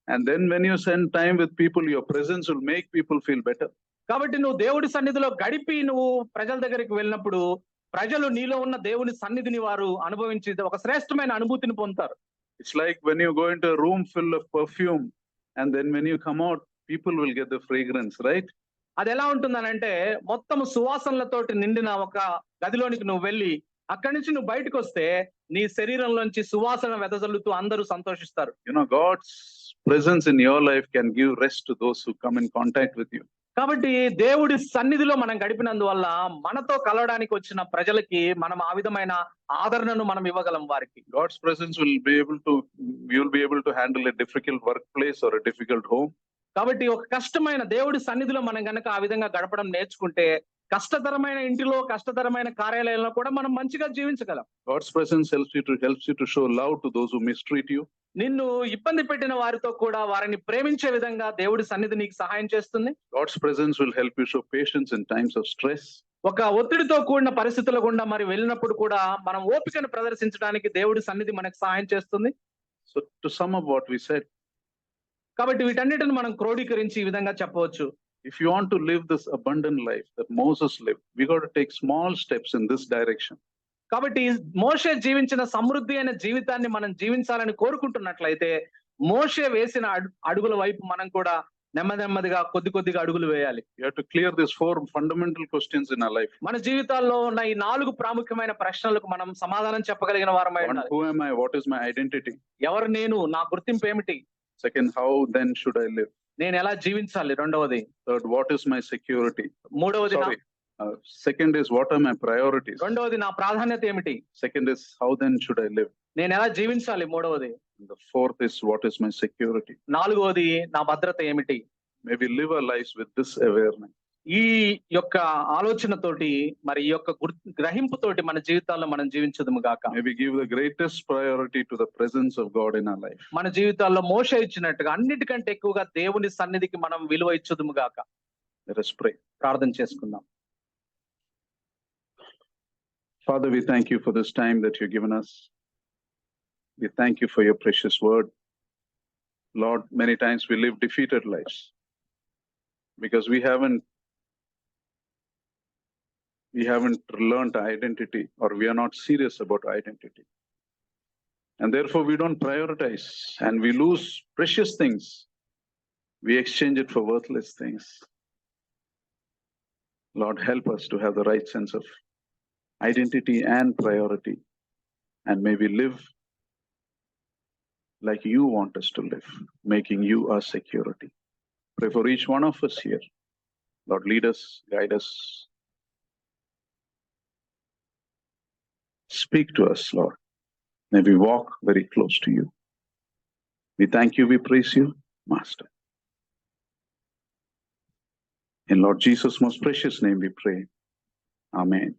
and then when you spend time with people, your presence will make people feel better. కాబట్టి నువ్వు దేవుడి సన్నిధిలో గడిపి నువ్వు ప్రజల దగ్గరికి వెళ్ళినప్పుడు ప్రజలు నీలో ఉన్న దేవుని సన్నిధిని వారు అనుభవించి ఒక శ్రేష్టమైన అనుభూతిని పొందుతారు. It's like when you go into a room full of perfume, and then when you come out, people will get the fragrance, right? అది ఎలా ఉంటుందనంటే మొత్తం సువాసనలతోటి నిండిన ఒక గదిలోనికి నువ్వు వెళ్ళి అక్కడి నుంచి నువ్వు బయటకు వస్తే నీ శరీరంలోంచి సువాసన వెదజల్లుతూ అందరూ సంతోషిస్తారు. You know, God's presence in your life can give rest to those who come in contact with you. కాబట్టి దేవుడి సన్నిధిలో మనం గడిపినందువల్ల మనతో కలవడానికి వచ్చిన ప్రజలకి మనం ఆ విధమైన ఆదరణను మనం ఇవ్వగలం వారికి. God's presence will be able to handle a difficult workplace or a difficult home. కాబట్టి ఒక కష్టమైన దేవుడి సన్నిధిలో మనం గనక ఆ విధంగా గడపడం నేర్చుకుంటే కష్టతరమైన ఇంటిలో కష్టతరమైన కార్యాలయంలో కూడా మనం మంచిగా జీవించగలం. God's presence helps you to show love to those who mistreat you. నిన్ను ఇబ్బంది పెట్టిన వారితో కూడా వారిని ప్రేమించే విధంగా దేవుడి సన్నిధి నీకు సహాయం చేస్తుంది. God's presence will help you show patience in times of stress. ఒక ఒత్తిడితో కూడిన పరిస్థితుల గుండా మరి వెళ్ళినప్పుడు కూడా మనం ఓపికను ప్రదర్శించడానికి దేవుడి సన్నిధి మనకు సహాయం చేస్తుంది. So to sum up what we said, కాబట్టి వీటన్నిటిని మనం క్రోడీకరించి ఈ విధంగా చెప్పవచ్చు. if you want to live this abundant life that Moses lived, we got to take small steps in this direction. కాబట్టి మోషే జీవించిన సమృద్ధి అయిన జీవితాన్ని మనం జీవించాలని కోరుకుంటున్నట్లయితే మోషే వేసిన అడుగుల వైపు మనం కూడా నెమ్మదిగా కొద్దిగా అడుగులు వేయాలి. You have to clear these 4 fundamental questions in our life. మన జీవితాల్లో ఉన్న ఈ 4 ప్రాముఖ్యమైన ప్రశ్నలకు మనం సమాధానం చెప్పగలిగిన వారమై ఉండాలి. Who am I? What is my identity? ఎవరు నేను? నా గుర్తింపు ఏమిటి? Second, how then should I live? నేను ఎలా జీవించాలి? రెండవది. Third, what is my security? మూడవది. Second is, what are my priorities? రెండవది నా ప్రాధాన్యత ఏమిటి? Second is, how then should I live? నేను ఎలా జీవించాలి? మూడవది. The fourth is, what is my security? నాలుగవది నా భద్రత ఏమిటి? Maybe live our lives with this awareness. ఈ యొక్క ఆలోచనతోటి మరి ఈ యొక్క గ్రహింపుతోటి మన జీవితాల్లో మనం జీవించదుము గాక. May we give the greatest priority to the presence of God in our life. మన జీవితాల్లో మోషే ఇచ్చినట్టుగా అన్నిటికంటే ఎక్కువగా దేవుని సన్నిధికి మనం విలువ ఇచ్చుదుము గాక. Let us pray. ప్రార్థన చేసుకుందాం. Father, we thank you for this time that you've given us. We thank you for your precious word. Lord, many times we live defeated lives because we haven't learned identity, or we are not serious about identity. And therefore we don't prioritize and we lose precious things. We exchange it for worthless things. Lord, help us to have the right sense of identity and priority, and may we live like you want us to live, making you our security. Pray for each one of us here. Lord, lead us, guide us. Speak to us, Lord. May we walk very close to you. We thank you, we praise you, Master. In Lord Jesus' most precious name we pray. Amen.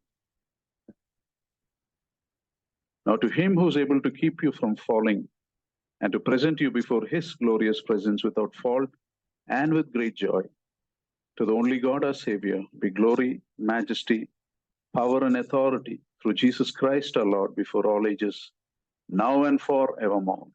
Now to him who is able to keep you from falling and to present you before his glorious presence without fault and with great joy, to the only God our Savior, be glory, majesty, power and authority through Jesus Christ our Lord before all ages, now and forevermore.